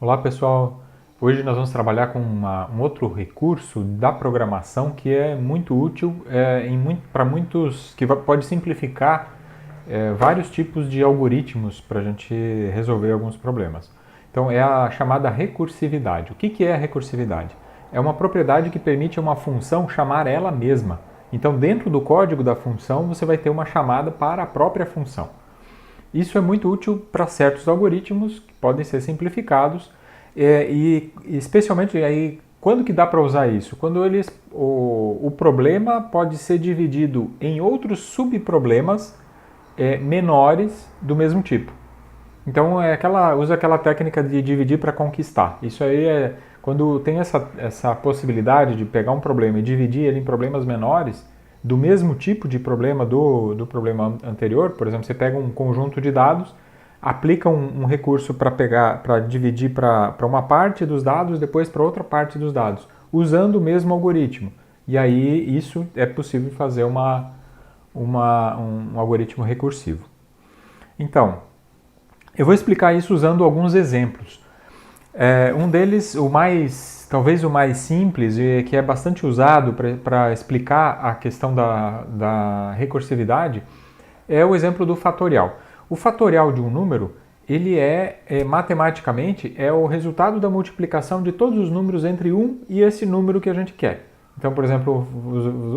Olá pessoal, hoje nós vamos trabalhar com um outro recurso da programação que é muito útil para muitos, que pode simplificar vários tipos de algoritmos para a gente resolver alguns problemas. Então é a chamada recursividade. O que é a recursividade? É uma propriedade que permite a uma função chamar ela mesma. Então dentro do código da função você vai ter uma chamada para a própria função. Isso é muito útil para certos algoritmos que podem ser simplificados e especialmente aí quando que dá para usar isso? Quando o problema pode ser dividido em outros subproblemas menores do mesmo tipo. Então usa aquela técnica de dividir para conquistar. Isso aí é quando tem essa possibilidade de pegar um problema e dividir ele em problemas menores do mesmo tipo de problema do problema anterior. Por exemplo, você pega um conjunto de dados, aplica um recurso para dividir para uma parte dos dados, depois para outra parte dos dados, usando o mesmo algoritmo. E aí isso é possível fazer um algoritmo recursivo. Então, eu vou explicar isso usando alguns exemplos. Um deles, talvez o mais simples e que é bastante usado para explicar a questão da recursividade, é o exemplo do fatorial. O fatorial de um número, ele matematicamente, é o resultado da multiplicação de todos os números entre 1 e esse número que a gente quer. Então, por exemplo,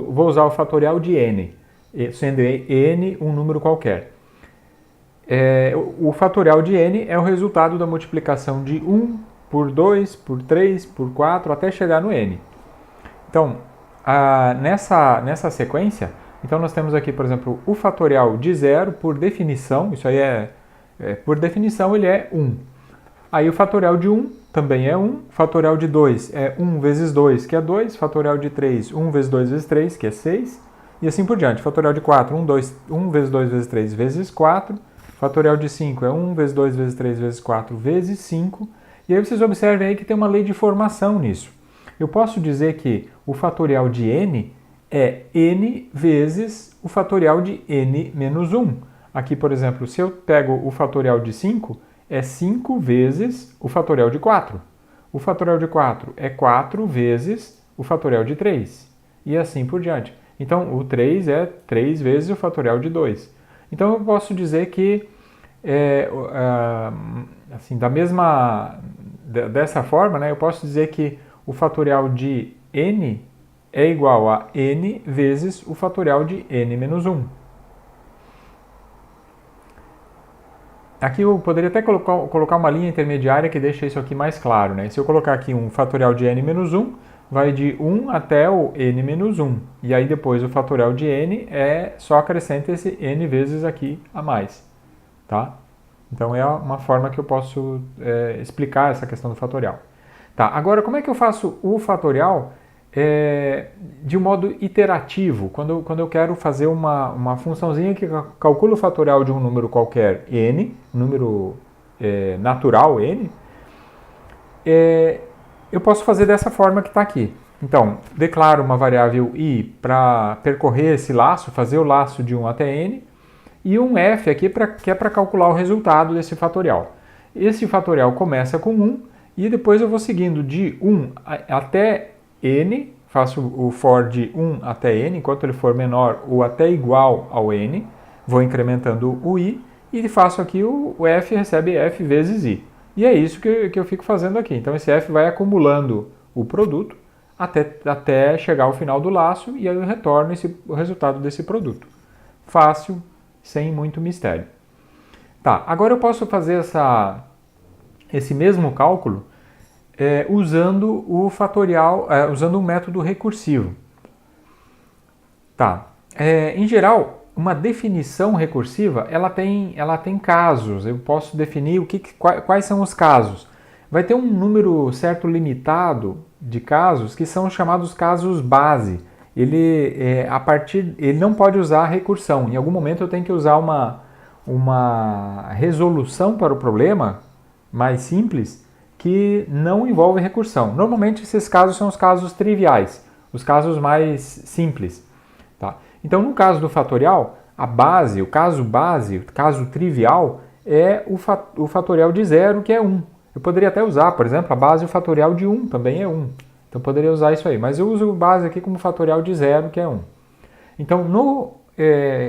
vou usar o fatorial de n, sendo n um número qualquer. O fatorial de n é o resultado da multiplicação de 1 por 2, por 3, por 4, até chegar no n. Então, nessa sequência, então nós temos aqui, por exemplo, o fatorial de 0, por definição, isso aí por definição ele é 1. Aí o fatorial de 1 também é 1, fatorial de 2 é 1 vezes 2, que é 2, fatorial de 3, 1 vezes 2 vezes 3, que é 6, e assim por diante. Fatorial de 4, 1 vezes 2 vezes 3 vezes 4, fatorial de 5 é 1 vezes 2 vezes 3 vezes 4 vezes 5. E aí vocês observem aí que tem uma lei de formação nisso. Eu posso dizer que o fatorial de n é n vezes o fatorial de n menos 1. Aqui, por exemplo, se eu pego o fatorial de 5, é 5 vezes o fatorial de 4. O fatorial de 4 é 4 vezes o fatorial de 3. E assim por diante. Então, o 3 é 3 vezes o fatorial de 2. Então eu posso dizer que assim, dessa forma, né, eu posso dizer que o fatorial de n é igual a n vezes o fatorial de n menos 1. Aqui eu poderia até colocar uma linha intermediária que deixa isso aqui mais claro, né? Se eu colocar aqui um fatorial de n menos 1, vai de 1 até o n menos 1. E aí depois o fatorial de n só acrescenta esse n vezes aqui a mais. Tá? Então é uma forma que eu posso explicar essa questão do fatorial. Tá, agora como é que eu faço o fatorial de um modo iterativo? Quando eu quero fazer uma funçãozinha que calcula o fatorial de um número qualquer n, número natural n, eu posso fazer dessa forma que está aqui. Então, declaro uma variável i para percorrer esse laço, fazer o laço de 1 até n, e um f aqui que é para calcular o resultado desse fatorial. Esse fatorial começa com 1 e depois eu vou seguindo de 1 até n, faço o for de 1 até n, enquanto ele for menor ou até igual ao n, vou incrementando o i e faço aqui o f recebe f vezes i. E é isso que eu fico fazendo aqui. Então esse f vai acumulando o produto até chegar ao final do laço e aí eu retorno o resultado desse produto. Fácil, sem muito mistério. Tá, agora eu posso fazer esse mesmo cálculo usando o fatorial, usando um método recursivo. Tá, em geral, uma definição recursiva, ela tem casos. Eu posso definir quais são os casos. Vai ter um número certo limitado de casos que são chamados casos base. Ele não pode usar recursão. Em algum momento eu tenho que usar uma resolução para o problema mais simples que não envolve recursão. Normalmente esses casos são os casos triviais, os casos mais simples. Tá? Então no caso do fatorial, o caso trivial é o fatorial de 0, que é 1. Eu poderia até usar, por exemplo, a base fatorial de 1 também é 1. Então poderia usar isso aí, mas eu uso base aqui como fatorial de 0, que é 1. Então no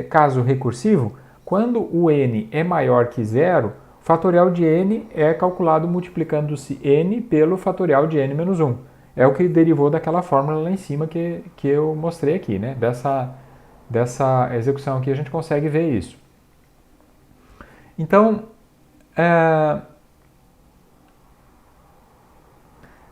caso recursivo, quando o n é maior que 0, o fatorial de n é calculado multiplicando-se n pelo fatorial de n menos 1. É o que derivou daquela fórmula lá em cima que eu mostrei aqui, né? Dessa execução aqui a gente consegue ver isso. Então,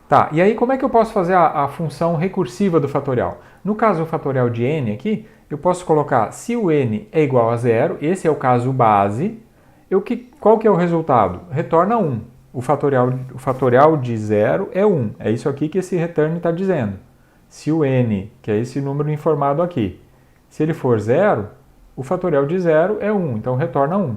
tá, e aí como é que eu posso fazer a função recursiva do fatorial? No caso do fatorial de n aqui, eu posso colocar, se o n é igual a 0, esse é o caso base, qual que é o resultado? Retorna 1. O fatorial de 0 é 1. É isso aqui que esse return está dizendo. Se o n, que é esse número informado aqui, se ele for 0, o fatorial de 0 é 1, então retorna 1.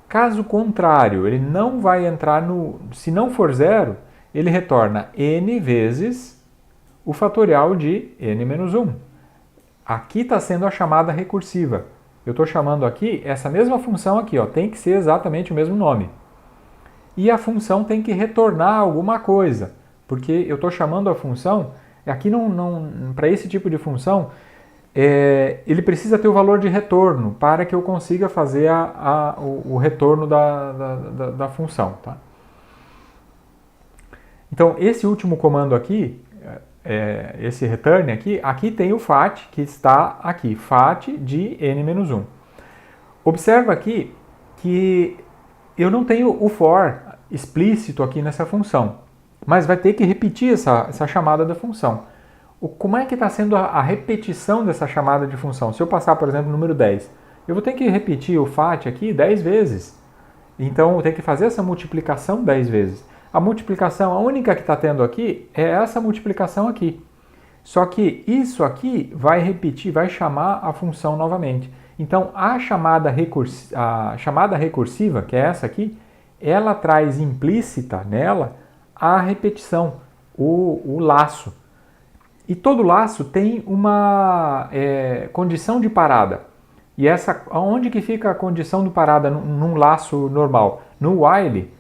Caso contrário, ele não vai entrar no... Se não for 0, ele retorna n vezes o fatorial de n menos 1. Aqui está sendo a chamada recursiva. Eu estou chamando aqui essa mesma função aqui, ó, tem que ser exatamente o mesmo nome. E a função tem que retornar alguma coisa, porque eu estou chamando a função, aqui para esse tipo de função, ele precisa ter o valor de retorno para que eu consiga fazer o retorno da função. Tá? Então, esse último comando aqui, esse return aqui tem o fat que está aqui, fat de n-1. Observa aqui que eu não tenho o for explícito aqui nessa função, mas vai ter que repetir essa chamada da função. Como é que está sendo a repetição dessa chamada de função? Se eu passar, por exemplo, o número 10, eu vou ter que repetir o fat aqui 10 vezes. Então, eu tenho que fazer essa multiplicação 10 vezes. A multiplicação, a única que está tendo aqui, é essa multiplicação aqui. Só que isso aqui vai repetir, vai chamar a função novamente. Então, a chamada recursiva, que é essa aqui, ela traz implícita nela a repetição, o laço. E todo laço tem uma condição de parada. E onde que fica a condição de parada num laço normal? No while,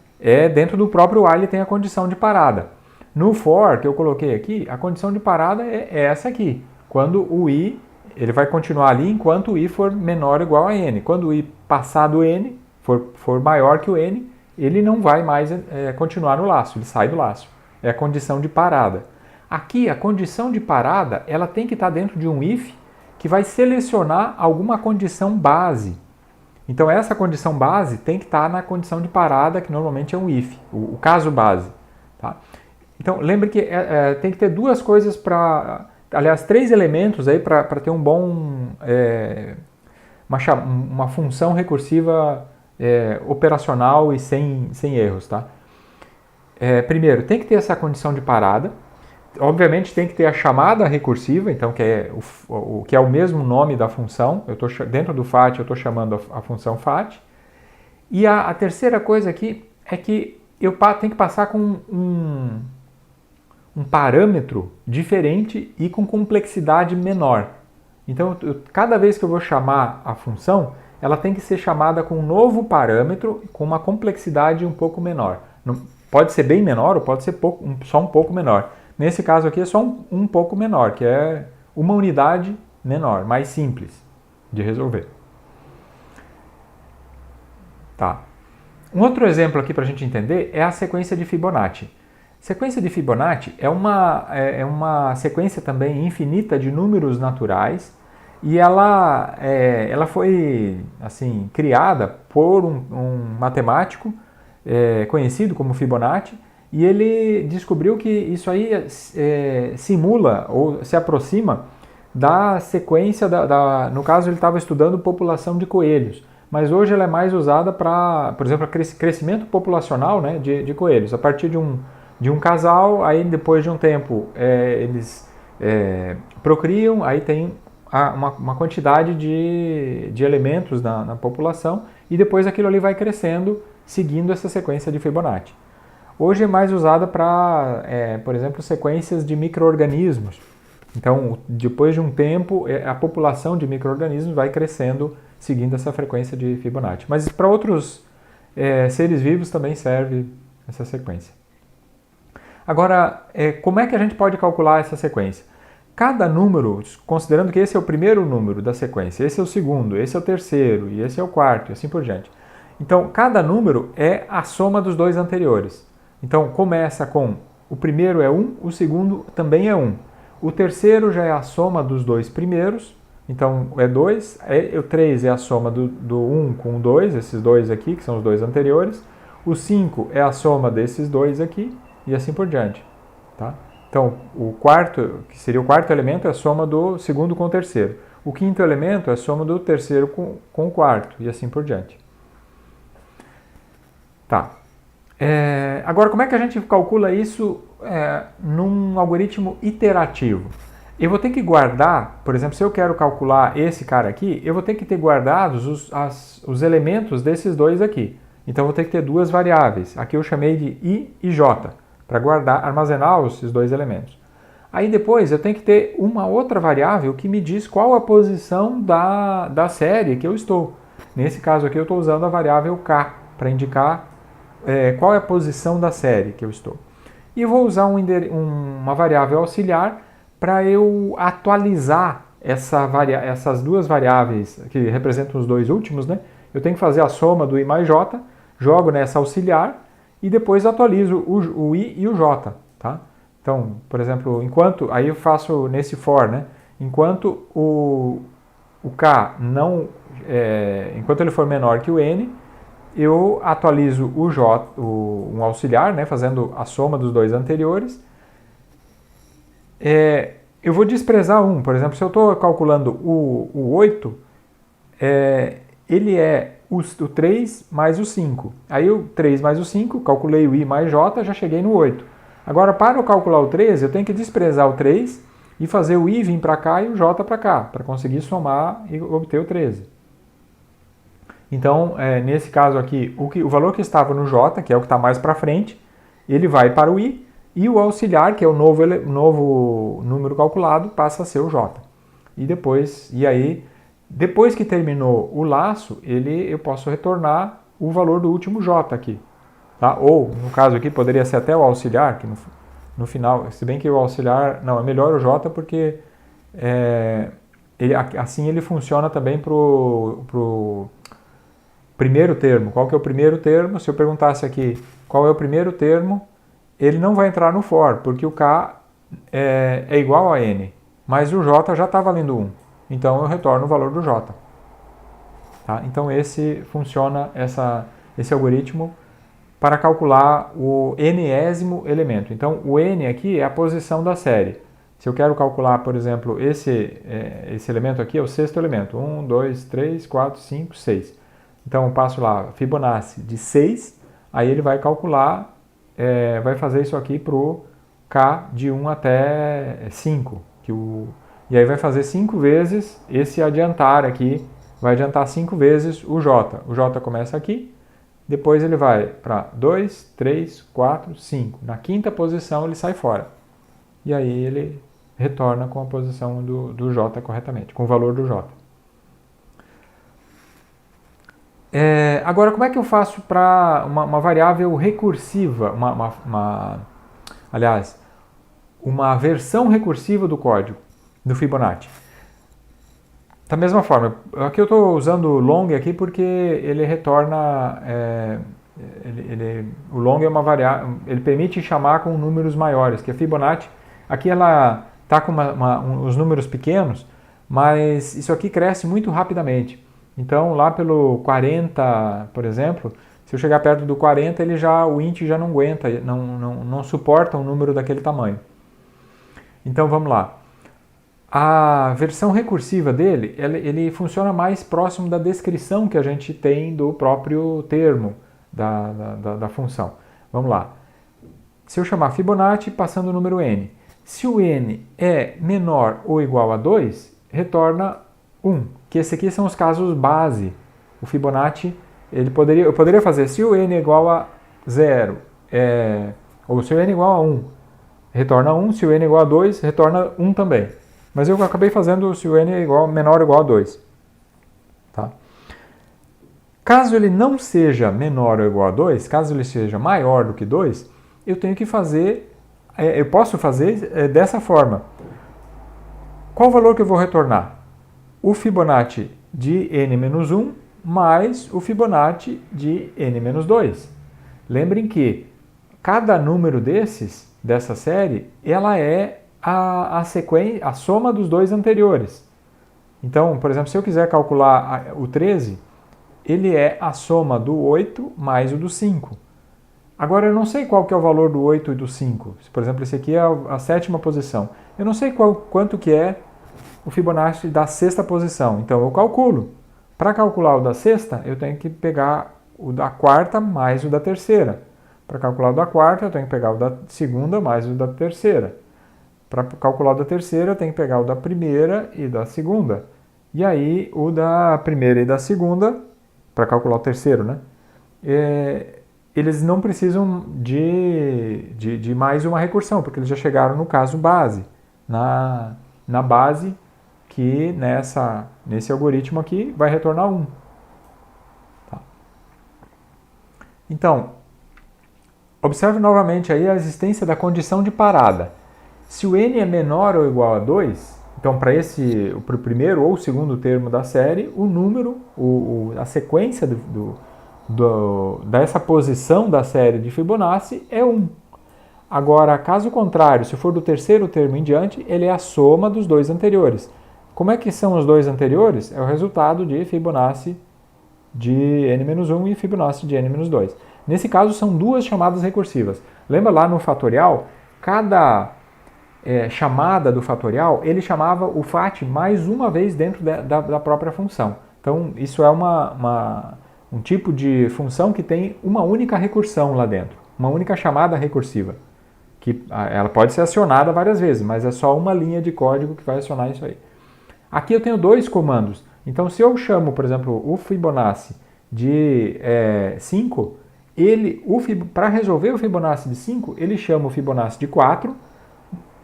dentro do próprio while tem a condição de parada. No for, que eu coloquei aqui, a condição de parada é essa aqui. Quando o i, ele vai continuar ali enquanto o i for menor ou igual a n. Quando o i passar do n, for maior que o n, ele não vai mais continuar no laço, ele sai do laço. É a condição de parada. Aqui, a condição de parada, ela tem que estar dentro de um if que vai selecionar alguma condição base. Então, essa condição base tem que estar na condição de parada, que normalmente é um if, o caso base. Tá? Então, lembre que tem que ter duas coisas aliás, 3 elementos aí para ter um bom... uma função recursiva operacional e sem erros. Tá? Primeiro, tem que ter essa condição de parada. Obviamente tem que ter a chamada recursiva, então que é o mesmo nome da função. Dentro do fat eu estou chamando a função fat. E a terceira coisa aqui é que eu tenho que passar com um parâmetro diferente e com complexidade menor. Então cada vez que eu vou chamar a função, ela tem que ser chamada com um novo parâmetro com uma complexidade um pouco menor. Pode ser bem menor ou pode ser só um pouco menor. Nesse caso aqui é só um pouco menor, que é uma unidade menor, mais simples de resolver. Tá. Um outro exemplo aqui para a gente entender é a sequência de Fibonacci. Sequência de Fibonacci é uma sequência também infinita de números naturais e ela foi assim, criada por um matemático conhecido como Fibonacci. E ele descobriu que isso aí simula ou se aproxima da sequência, no caso ele estava estudando população de coelhos, mas hoje ela é mais usada para, por exemplo, crescimento populacional, né, de coelhos. A partir de um casal, aí depois de um tempo eles procriam, aí tem uma quantidade de elementos na população e depois aquilo ali vai crescendo seguindo essa sequência de Fibonacci. Hoje é mais usada para, por exemplo, sequências de micro-organismos. Então, depois de um tempo, a população de micro-organismos vai crescendo seguindo essa frequência de Fibonacci. Mas para outros seres vivos também serve essa sequência. Agora, como é que a gente pode calcular essa sequência? Cada número, considerando que esse é o primeiro número da sequência, esse é o segundo, esse é o terceiro e esse é o quarto e assim por diante. Então, cada número é a soma dos dois anteriores. Então, começa com o primeiro é 1, o segundo também é 1. O terceiro já é a soma dos dois primeiros, então é 2. O 3 é a soma do 1 com o 2, esses dois aqui, que são os dois anteriores. O 5 é a soma desses dois aqui e assim por diante. Tá? Então, o quarto, que seria o quarto elemento, é a soma do segundo com o terceiro. O quinto elemento é a soma do terceiro com o quarto e assim por diante. Tá. Agora, como é que a gente calcula isso num algoritmo iterativo? Eu vou ter que guardar, por exemplo, se eu quero calcular esse cara aqui, eu vou ter que ter guardados os elementos desses dois aqui. Então, eu vou ter que ter duas variáveis. Aqui eu chamei de i e j, para guardar, armazenar esses dois elementos. Aí depois eu tenho que ter uma outra variável que me diz qual a posição da série que eu estou. Nesse caso aqui eu estou usando a variável k para indicar qual é a posição da série que eu estou. E eu vou usar uma variável auxiliar para eu atualizar essas duas variáveis que representam os dois últimos, né? Eu tenho que fazer a soma do i mais j, jogo nessa auxiliar e depois atualizo o i e o j, tá? Então, por exemplo, aí eu faço nesse for, né? Enquanto o k enquanto ele for menor que o n, eu atualizo um auxiliar, né, fazendo a soma dos dois anteriores. Eu vou desprezar um, por exemplo, se eu estou calculando o 8, ele é o 3 mais o 5. Aí o 3 mais o 5, calculei o i mais j, já cheguei no 8. Agora, para eu calcular o 13, eu tenho que desprezar o 3 e fazer o i vir para cá e o j para cá, para conseguir somar e obter o 13. Então, nesse caso aqui, o valor que estava no j, que é o que está mais para frente, ele vai para o i, e o auxiliar, que é o novo número calculado, passa a ser o j. Depois que terminou o laço, eu posso retornar o valor do último j aqui. Tá? Ou, no caso aqui, poderia ser até o auxiliar, que no final, se bem que o auxiliar, não, é melhor o j porque assim ele funciona também para o primeiro termo. Qual que é o primeiro termo? Se eu perguntasse aqui qual é o primeiro termo, ele não vai entrar no for, porque o k é igual a n, mas o j já está valendo 1. Então eu retorno o valor do j. Tá? Então funciona esse algoritmo para calcular o nésimo elemento. Então o n aqui é a posição da série. Se eu quero calcular, por exemplo, esse elemento aqui é o sexto elemento. 1, 2, 3, 4, 5, 6. Então eu passo lá Fibonacci de 6, aí ele vai calcular, vai fazer isso aqui para o k de 1 até 5. E aí vai fazer 5 vezes esse adiantar aqui, vai adiantar 5 vezes o j. O j começa aqui, depois ele vai para 2, 3, 4, 5. Na quinta posição ele sai fora. E aí ele retorna com a posição do j corretamente, com o valor do j. Agora, como é que eu faço para uma variável recursiva, uma versão recursiva do código, do Fibonacci? Da mesma forma, aqui eu estou usando o long aqui porque ele retorna, o long é uma variável, ele permite chamar com números maiores, que a Fibonacci, aqui ela está com os números pequenos, mas isso aqui cresce muito rapidamente. Então, lá pelo 40, por exemplo, se eu chegar perto do 40, o int já não aguenta, não suporta um número daquele tamanho. Então, vamos lá. A versão recursiva dele, ele funciona mais próximo da descrição que a gente tem do próprio termo da função. Vamos lá. Se eu chamar Fibonacci passando o número n, se o n é menor ou igual a 2, retorna 1, que esse aqui são os casos base. O Fibonacci, eu poderia fazer se o n é igual a 0, ou se o n é igual a 1, retorna 1, se o n é igual a 2, retorna 1 também. Mas eu acabei fazendo se o n é menor ou igual a 2. Tá? Caso ele não seja menor ou igual a 2, caso ele seja maior do que 2, eu tenho que fazer, eu posso fazer dessa forma. Qual o valor que eu vou retornar? O Fibonacci de n-1 mais o Fibonacci de n-2. Lembrem que cada número dessa série, ela é a sequência, a soma dos dois anteriores. Então, por exemplo, se eu quiser calcular o 13, ele é a soma do 8 mais o do 5. Agora, eu não sei qual que é o valor do 8 e do 5. Por exemplo, esse aqui é a sétima posição. Eu não sei quanto que é o Fibonacci da sexta posição. Então, eu calculo. Para calcular o da sexta, eu tenho que pegar o da quarta mais o da terceira. Para calcular o da quarta, eu tenho que pegar o da segunda mais o da terceira. Para calcular o da terceira, eu tenho que pegar o da primeira e da segunda. E aí, o da primeira e da segunda, para calcular o terceiro, né? Eles não precisam de mais uma recursão, porque eles já chegaram no caso base. Na base, que nesse algoritmo aqui vai retornar 1. Tá. Então, observe novamente aí a existência da condição de parada. Se o n é menor ou igual a 2, então para o primeiro ou segundo termo da série, o número, a sequência dessa posição da série de Fibonacci é 1. Agora, caso contrário, se for do terceiro termo em diante, ele é a soma dos dois anteriores. Como é que são os dois anteriores? É o resultado de Fibonacci de n-1 e Fibonacci de n-2. Nesse caso, são duas chamadas recursivas. Lembra lá no fatorial? Cada chamada do fatorial, ele chamava o FAT mais uma vez dentro da própria função. Então, isso é um tipo de função que tem uma única recursão lá dentro, uma única chamada recursiva, que ela pode ser acionada várias vezes, mas é só uma linha de código que vai acionar isso aí. Aqui eu tenho dois comandos, então se eu chamo, por exemplo, o Fibonacci de 5, para resolver o Fibonacci de 5, ele chama o Fibonacci de 4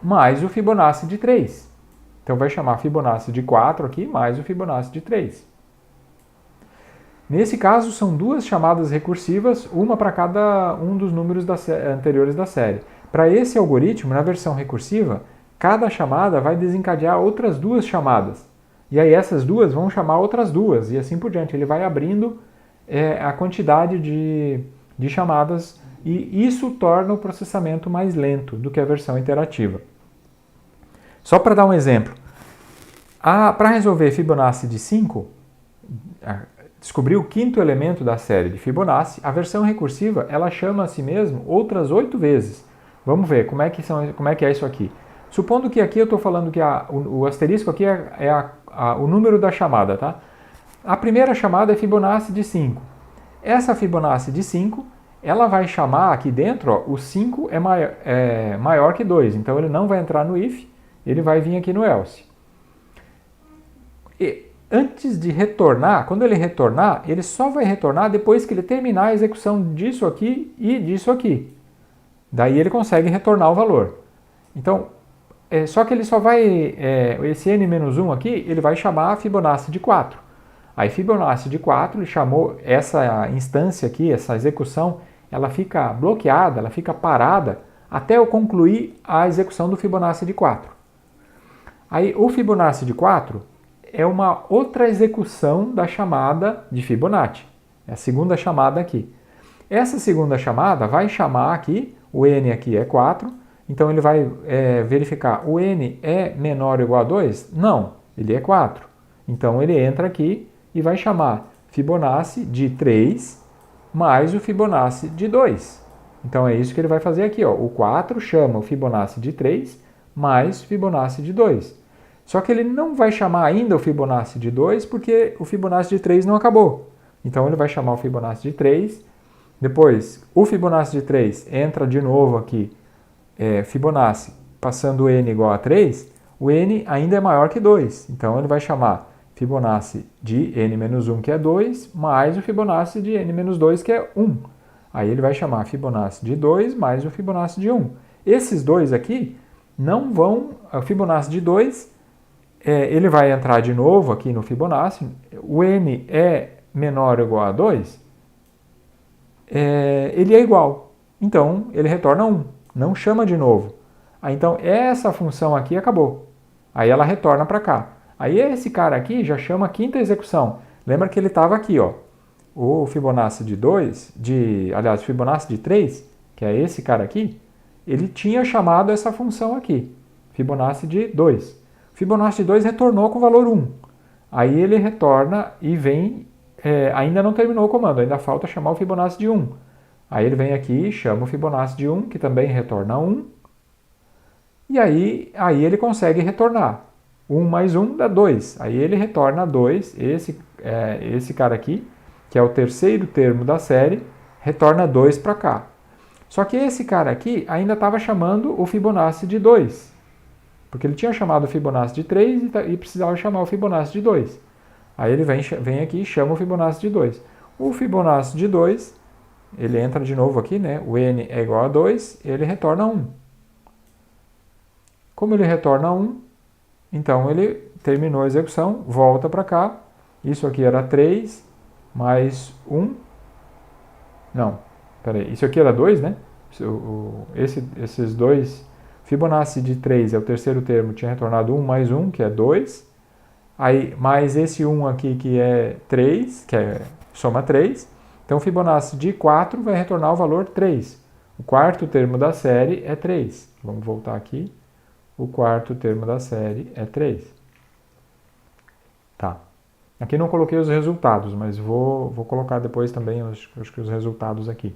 mais o Fibonacci de 3. Então vai chamar Fibonacci de 4 aqui mais o Fibonacci de 3. Nesse caso, são duas chamadas recursivas, uma para cada um dos números anteriores da série. Para esse algoritmo, na versão recursiva, cada chamada vai desencadear outras duas chamadas. E aí essas duas vão chamar outras duas, e assim por diante. Ele vai abrindo a quantidade de chamadas, e isso torna o processamento mais lento do que a versão interativa. Só para dar um exemplo, para resolver Fibonacci de 5, descobrir o quinto elemento da série de Fibonacci, a versão recursiva ela chama a si mesmo outras 8 vezes. Vamos ver como é que é isso aqui. Supondo que aqui eu estou falando que o asterisco aqui é o número da chamada, tá? A primeira chamada é Fibonacci de 5. Essa Fibonacci de 5, ela vai chamar aqui dentro, o 5 é maior que 2, então ele não vai entrar no if, ele vai vir aqui no else. E antes de retornar, quando ele retornar, ele só vai retornar depois que ele terminar a execução disso aqui e disso aqui. Daí ele consegue retornar o valor. Então, só que ele só vai, esse n-1 aqui, ele vai chamar a Fibonacci de 4. Aí Fibonacci de 4, ele chamou essa instância aqui, essa execução, ela fica bloqueada, ela fica parada até eu concluir a execução do Fibonacci de 4. Aí o Fibonacci de 4 é uma outra execução da chamada de Fibonacci. É a segunda chamada aqui. Essa segunda chamada vai chamar aqui, o n aqui é 4, então ele vai verificar, o n é menor ou igual a 2? Não, ele é 4. Então ele entra aqui e vai chamar Fibonacci de 3 mais o Fibonacci de 2. Então é isso que ele vai fazer aqui, ó. O 4 chama o Fibonacci de 3 mais Fibonacci de 2. Só que ele não vai chamar ainda o Fibonacci de 2 porque o Fibonacci de 3 não acabou. Então ele vai chamar o Fibonacci de 3, depois o Fibonacci de 3 entra de novo aqui, Fibonacci passando o n igual a 3, o n ainda é maior que 2. Então ele vai chamar Fibonacci de n-1, que é 2, mais o Fibonacci de n-2, que é 1. Aí ele vai chamar Fibonacci de 2 mais o Fibonacci de 1. Esses dois aqui não vão... O Fibonacci de 2, ele vai entrar de novo aqui no Fibonacci. O n é menor ou igual a 2, ele é igual. Então, ele retorna 1. Não chama de novo. Então, essa função aqui acabou. Aí ela retorna para cá. Aí esse cara aqui já chama a quinta execução. Lembra que ele estava aqui, ó. O Fibonacci de 2, aliás, o Fibonacci de 3, que é esse cara aqui, ele tinha chamado essa função aqui, Fibonacci de 2. Fibonacci de 2 retornou com o valor 1. Aí ele retorna e vem, ainda não terminou o comando, ainda falta chamar o Fibonacci de 1. Aí ele vem aqui e chama o Fibonacci de 1, que também retorna 1. E aí ele consegue retornar. 1 mais 1 dá 2. Aí ele retorna 2, esse cara aqui, que é o terceiro termo da série, retorna 2 para cá. Só que esse cara aqui ainda estava chamando o Fibonacci de 2. Porque ele tinha chamado o Fibonacci de 3 e precisava chamar o Fibonacci de 2. Aí ele vem aqui e chama o Fibonacci de 2. O Fibonacci de 2, ele entra de novo aqui, né? O n é igual a 2, ele retorna 1. Como ele retorna 1, então ele terminou a execução, volta para cá. Isso aqui era 3 mais 1. Não, peraí, isso aqui era 2, né? Esses dois, Fibonacci de 3 é o terceiro termo, tinha retornado 1 mais 1, que é 2. Aí, mais esse 1 aqui, que é 3, que é soma 3. Então, Fibonacci de 4 vai retornar o valor 3. O quarto termo da série é 3. Vamos voltar aqui. O quarto termo da série é 3. Tá. Aqui não coloquei os resultados, mas vou colocar depois também os resultados aqui.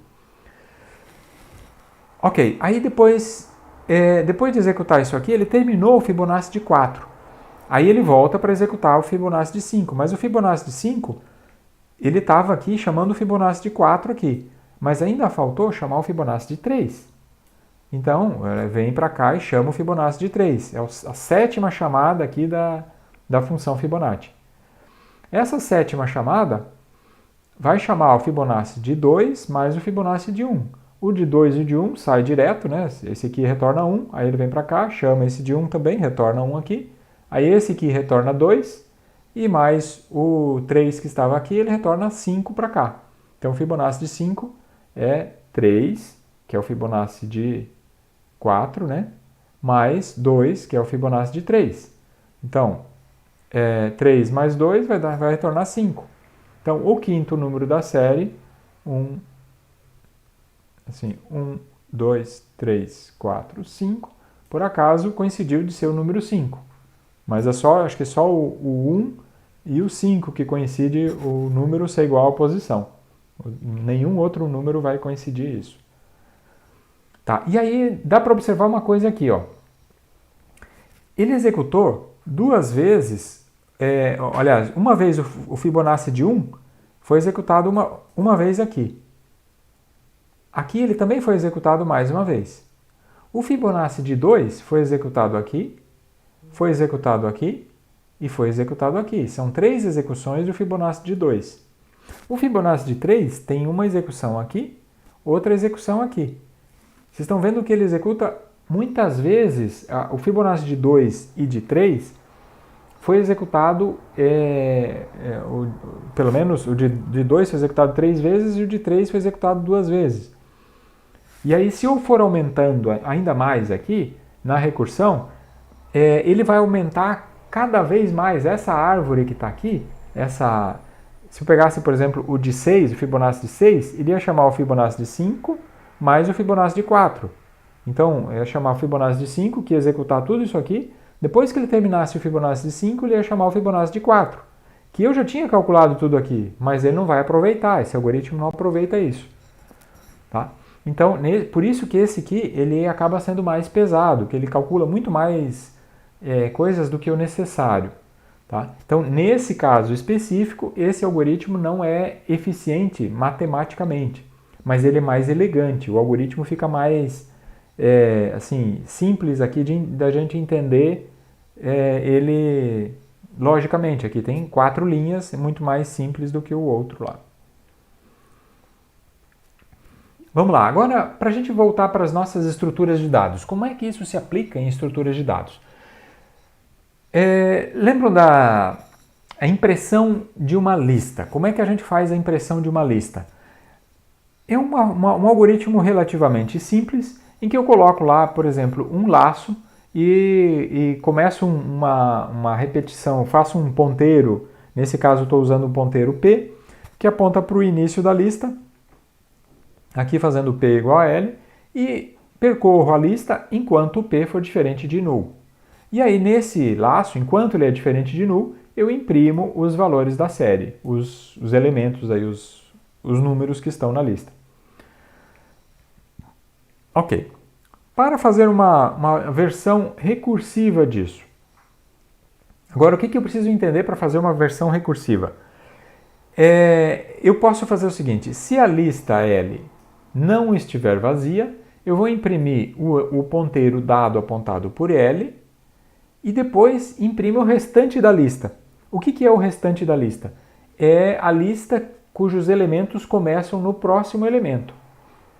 Ok, aí depois de executar isso aqui, ele terminou o Fibonacci de 4. Aí ele volta para executar o Fibonacci de 5. Mas o Fibonacci de 5, ele estava aqui chamando o Fibonacci de 4 aqui. Mas ainda faltou chamar o Fibonacci de 3. Então, vem para cá e chama o Fibonacci de 3. É a sétima chamada aqui da função Fibonacci. Essa sétima chamada vai chamar o Fibonacci de 2 mais o Fibonacci de 1. O de 2 e o de 1 sai direto, né? Esse aqui retorna 1, aí ele vem para cá, chama esse de 1 também, retorna 1 aqui. Aí esse aqui retorna 2, e mais o 3 que estava aqui, ele retorna 5 para cá. Então o Fibonacci de 5 é 3, que é o Fibonacci de 4, né? Mais 2, que é o Fibonacci de 3. Então, 3 mais 2 vai retornar 5. Então, o quinto número da série, 1, 2, 3, 4, 5, por acaso coincidiu de ser o número 5. Mas acho que é só o 1 e o 5 que coincide o número ser igual à posição. Nenhum outro número vai coincidir isso. Tá, e aí dá para observar uma coisa aqui, ó. Ele executou duas vezes, aliás, uma vez o Fibonacci de 1 foi executado uma vez aqui. Aqui ele também foi executado mais uma vez. O Fibonacci de 2 foi executado aqui, foi executado aqui e foi executado aqui. São 3 execuções do Fibonacci de 2. O Fibonacci de 3 tem uma execução aqui, outra execução aqui. Vocês estão vendo que ele executa muitas vezes, o Fibonacci de 2 e de 3 foi executado, pelo menos o de 2 foi executado 3 vezes e o de 3 foi executado 2 vezes. E aí, se eu for aumentando ainda mais aqui, na recursão, ele vai aumentar cada vez mais essa árvore que está aqui. Se eu pegasse, por exemplo, o de 6, o Fibonacci de 6, ele ia chamar o Fibonacci de 5 mais o Fibonacci de 4. Então, ia chamar o Fibonacci de 5, que ia executar tudo isso aqui. Depois que ele terminasse o Fibonacci de 5, ele ia chamar o Fibonacci de 4, que eu já tinha calculado tudo aqui, mas ele não vai aproveitar, esse algoritmo não aproveita isso. Tá? Então, por isso que esse aqui ele acaba sendo mais pesado, que ele calcula muito mais coisas do que o necessário. Tá? Então, nesse caso específico, esse algoritmo não é eficiente matematicamente, mas ele é mais elegante. O algoritmo fica mais simples aqui da gente entender ele logicamente. Aqui tem 4 linhas, é muito mais simples do que o outro lá. Vamos lá, agora para a gente voltar para as nossas estruturas de dados. Como é que isso se aplica em estruturas de dados? Lembram a impressão de uma lista. Como é que a gente faz a impressão de uma lista? É um algoritmo relativamente simples, em que eu coloco lá, por exemplo, um laço e começo uma repetição, faço um ponteiro, nesse caso estou usando o ponteiro P, que aponta para o início da lista, aqui fazendo P igual a L, e percorro a lista enquanto o P for diferente de null. E aí nesse laço, enquanto ele é diferente de null, eu imprimo os valores da série, os elementos, aí, os números que estão na lista. Ok. Para fazer uma versão recursiva disso. Agora, o que eu preciso entender para fazer uma versão recursiva? Eu posso fazer o seguinte, se a lista L não estiver vazia, eu vou imprimir o ponteiro dado apontado por L e depois imprimo o restante da lista. O que é o restante da lista? É a lista cujos elementos começam no próximo elemento.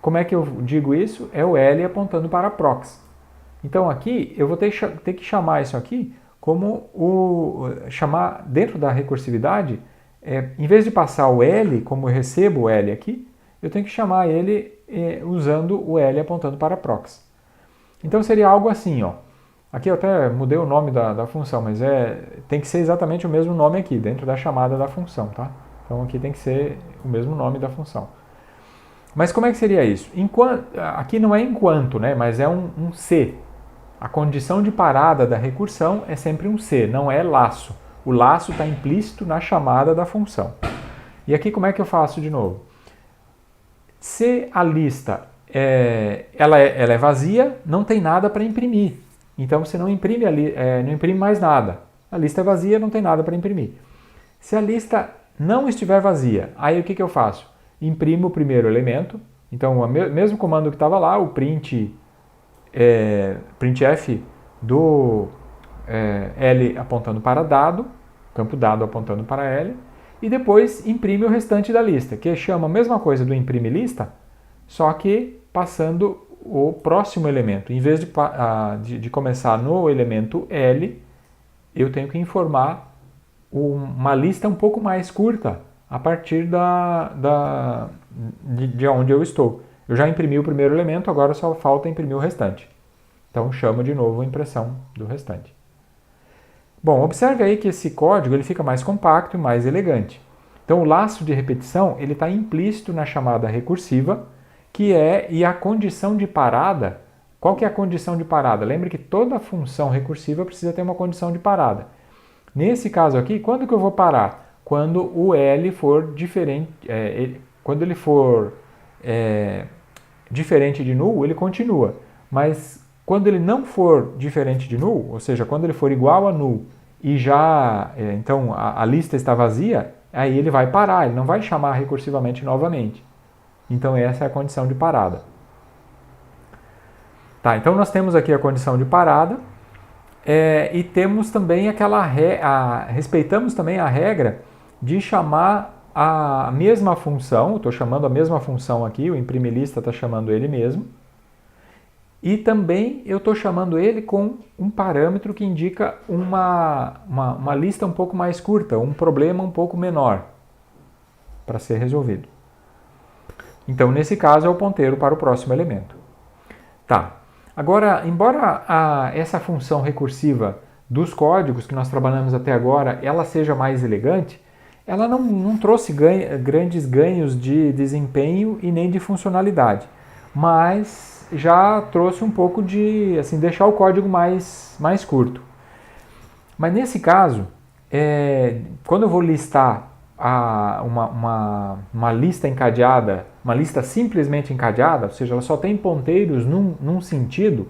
Como é que eu digo isso? É o L apontando para a prox. Então aqui eu vou ter que chamar isso aqui como chamar dentro da recursividade, em vez de passar o L, como eu recebo o L aqui, eu tenho que chamar ele usando o L apontando para a prox. Então seria algo assim, ó. Aqui eu até mudei o nome da função, mas tem que ser exatamente o mesmo nome aqui, dentro da chamada da função, tá? Então aqui tem que ser o mesmo nome da função. Mas como é que seria isso? Aqui não é enquanto, né? Mas é um se. A condição de parada da recursão é sempre um se, não é laço. O laço está implícito na chamada da função. E aqui como é que eu faço de novo? Se a lista ela é vazia, não tem nada para imprimir. Então você não imprime mais nada. A lista é vazia, não tem nada para imprimir. Se a lista não estiver vazia, aí o que eu faço? Imprimo o primeiro elemento. Então o mesmo comando que estava lá, o printf do L apontando para dado, campo dado apontando para L, e depois imprime o restante da lista, que chama a mesma coisa do imprime lista, só que passando o próximo elemento. Em vez de começar no elemento L, eu tenho que informar uma lista um pouco mais curta a partir de onde eu estou. Eu já imprimi o primeiro elemento, agora só falta imprimir o restante. Então chamo de novo a impressão do restante. Bom, observe aí que esse código ele fica mais compacto e mais elegante. Então o laço de repetição ele está implícito na chamada recursiva, e a condição de parada. Qual que é a condição de parada? Lembre que toda função recursiva precisa ter uma condição de parada. Nesse caso aqui, quando que eu vou parar? Quando o L for diferente, quando ele for diferente de null, ele continua. Mas quando ele não for diferente de null, ou seja, quando ele for igual a null e então a lista está vazia, aí ele vai parar, ele não vai chamar recursivamente novamente. Então essa é a condição de parada. Tá, então nós temos aqui a condição de parada e temos também respeitamos também a regra de chamar a mesma função, estou chamando a mesma função aqui, o imprime lista está chamando ele mesmo, e também eu estou chamando ele com um parâmetro que indica uma lista um pouco mais curta, um problema um pouco menor para ser resolvido. Então, nesse caso, é o ponteiro para o próximo elemento. Tá. Agora, embora essa função recursiva dos códigos que nós trabalhamos até agora, ela seja mais elegante, ela não trouxe grandes ganhos de desempenho e nem de funcionalidade, mas já trouxe um pouco de deixar o código mais curto. Mas nesse caso, quando eu vou listar uma lista encadeada, uma lista simplesmente encadeada, ou seja, ela só tem ponteiros num sentido,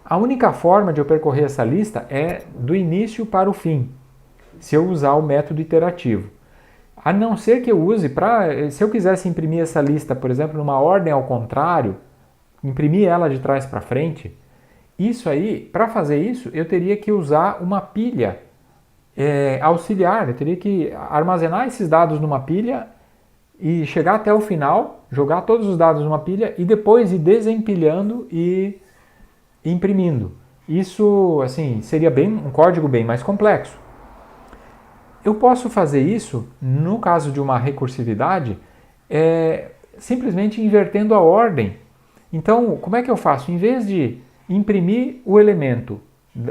a única forma de eu percorrer essa lista é do início para o fim, se eu usar o método iterativo. A não ser que eu use se eu quisesse imprimir essa lista, por exemplo, numa ordem ao contrário, imprimir ela de trás para frente, para fazer isso, eu teria que usar uma pilha auxiliar, eu teria que armazenar esses dados numa pilha e chegar até o final, jogar todos os dados numa pilha e depois ir desempilhando e imprimindo. Isso seria um código bem mais complexo. eu posso fazer isso, no caso de uma recursividade, simplesmente invertendo a ordem. Então, como é que eu faço? Em vez de imprimir o elemento,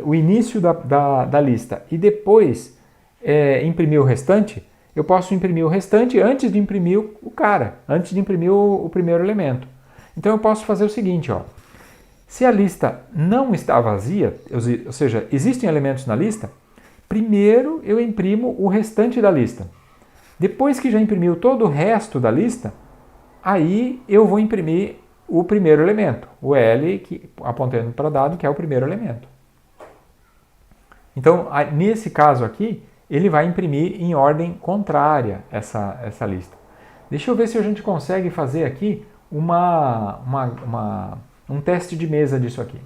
o início da lista, e depois imprimir o restante, eu posso imprimir o restante antes de imprimir o cara, antes de imprimir o primeiro elemento. Então eu posso fazer o seguinte, ó. Se a lista não está vazia, ou seja, existem elementos na lista, primeiro eu imprimo o restante da lista. Depois que já imprimiu todo o resto da lista, aí eu vou imprimir o primeiro elemento, o L, apontando para dado, que é o primeiro elemento. Então, nesse caso aqui, ele vai imprimir em ordem contrária essa lista. Deixa eu ver se a gente consegue fazer aqui um teste de mesa disso aqui.